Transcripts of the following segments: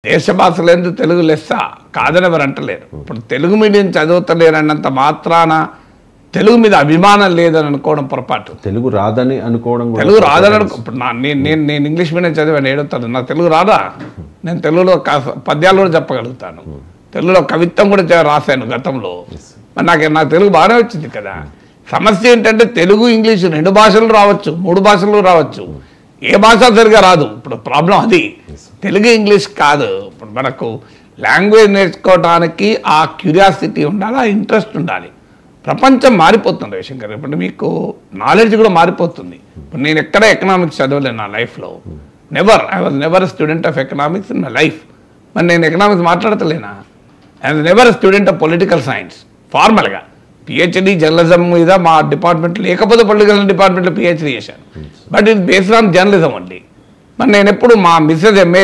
దేశ భాషలందు తెలుగు లెస్స కాదని ఎవరు అంటలేరు. ఇప్పుడు తెలుగు మీడియం చదువుతలేరన్నంత మాత్రాన తెలుగు మీద అభిమానం లేదని అనుకోవడం పొరపాటు. తెలుగు రాదని అనుకోవడం, తెలుగు రాదని ఇప్పుడు నేను ఇంగ్లీష్ మీడియం చదివాను, ఏడవుతాను. నాకు తెలుగు రాదా? నేను తెలుగులో పద్యాలు కూడా చెప్పగలుగుతాను, తెలుగులో కవిత్వం కూడా రాశాను గతంలో. మరి నాకు తెలుగు బాగానే వచ్చింది కదా. సమస్య ఏంటంటే తెలుగు ఇంగ్లీషు 2 భాషలు రావచ్చు, 3 భాషలు రావచ్చు, ఏ భాష సరిగా రాదు. ఇప్పుడు ప్రాబ్లం అది. తెలుగు ఇంగ్లీష్ కాదు. ఇప్పుడు మనకు లాంగ్వేజ్ నేర్చుకోవడానికి ఆ క్యూరియాసిటీ ఉండాలి, ఆ ఇంట్రెస్ట్ ఉండాలి. ప్రపంచం మారిపోతుంది రవిశంకర్. ఇప్పుడు మీకు నాలెడ్జ్ కూడా మారిపోతుంది. ఇప్పుడు నేను ఎక్కడ ఎకనామిక్స్ చదవలేను నా లైఫ్లో. I was never student of economics in my life. మరి నేను ఎకనామిక్స్ మాట్లాడతలేనా? I was never student of political science. ఫార్మల్గా పిహెచ్డి జర్నలిజం మీద మా డిపార్ట్మెంట్ లేకపోతే పొలిటికల్ డిపార్ట్మెంట్లో పిహెచ్డి చేశాను. But it based on journalism only. మరి నేను ఎప్పుడు మా మిస్సెస్ ఎంఏ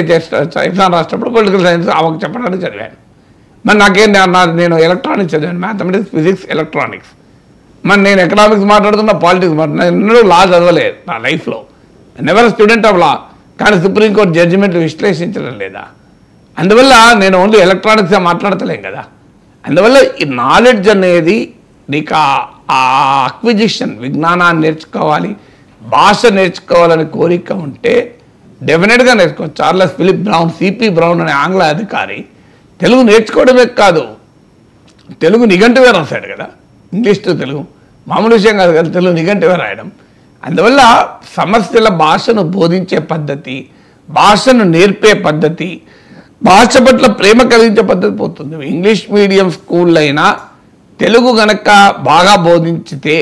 ఎగ్జామ్ రాసేటప్పుడు పొలిటికల్ సైన్స్ ఆమెకు చెప్పడానికి చదివాను. మరి నేను ఎలక్ట్రానిక్స్ చదివాను, మ్యాథమెటిక్స్, ఫిజిక్స్, ఎలక్ట్రానిక్స్. మరి నేను ఎకనామిక్స్ మాట్లాడుతున్నా, పాలిటిక్స్ నేను లా చదవలేదు నా లైఫ్లో. Never student of law. కానీ సుప్రీంకోర్టు జడ్జిమెంట్ విశ్లేషించడం లేదా. అందువల్ల నేను ఓన్లీ ఎలక్ట్రానిక్స్ మాట్లాడతలేం కదా. అందువల్ల ఈ నాలెడ్జ్ అనేది నీకు ఆ అక్విజిషన్, విజ్ఞానాన్ని నేర్చుకోవాలి, భాష నేర్చుకోవాలని కోరిక ఉంటే డెఫినెట్గా నేర్చుకోవచ్చు. Charles Philip Brown, CP Brown అనే ఆంగ్ల అధికారి తెలుగు నేర్చుకోవడమే కాదు, తెలుగు నిఘంటువే రాశాడు కదా. ఇంగ్లీష్ టు తెలుగు మామూలు విషయం కాదు కదా, తెలుగు నిఘంటువే రాయడం. అందువల్ల సమస్యల భాషను బోధించే పద్ధతి, భాషను నేర్పే పద్ధతి, భాష పట్ల ప్రేమ కలిగించే పద్ధతి పోతుంది. ఇంగ్లీష్ మీడియం స్కూల్లో అయినా తెలుగు గనక బాగా బోధించితే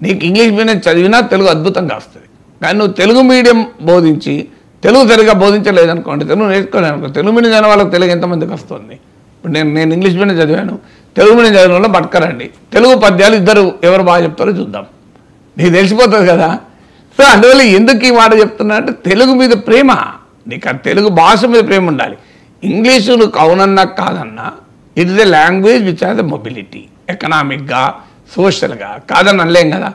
నీకు ఇంగ్లీష్ మీడియం చదివినా తెలుగు అద్భుతంగా వస్తుంది. కానీ నువ్వు తెలుగు మీడియం బోధించి తెలుగు సరిగా బోధించలేదనుకోండి, తెలుగు నేర్చుకోలేదనుకో, తెలుగు మీడియం చదివిన వాళ్ళకి తెలుగు ఎంతమందికి వస్తుంది? ఇప్పుడు నేను ఇంగ్లీష్ మీడియం చదివాను, తెలుగు మీడియం చదివిన వాళ్ళు పట్టుకరండి, తెలుగు పద్యాలు ఎవరు బాగా చెప్తారో చూద్దాం, నీకు తెలిసిపోతుంది కదా. సో అందువల్ల ఎందుకు ఈ మాట చెప్తున్నా అంటే తెలుగు మీద ప్రేమ, నీకు ఆ తెలుగు భాష మీద ప్రేమ ఉండాలి. ఇంగ్లీషు నువ్వు అవునన్నా కాదన్నా it is a language which has a mobility, ఎకనామిక్గా, సోషల్గా కాదని అనలేం కదా.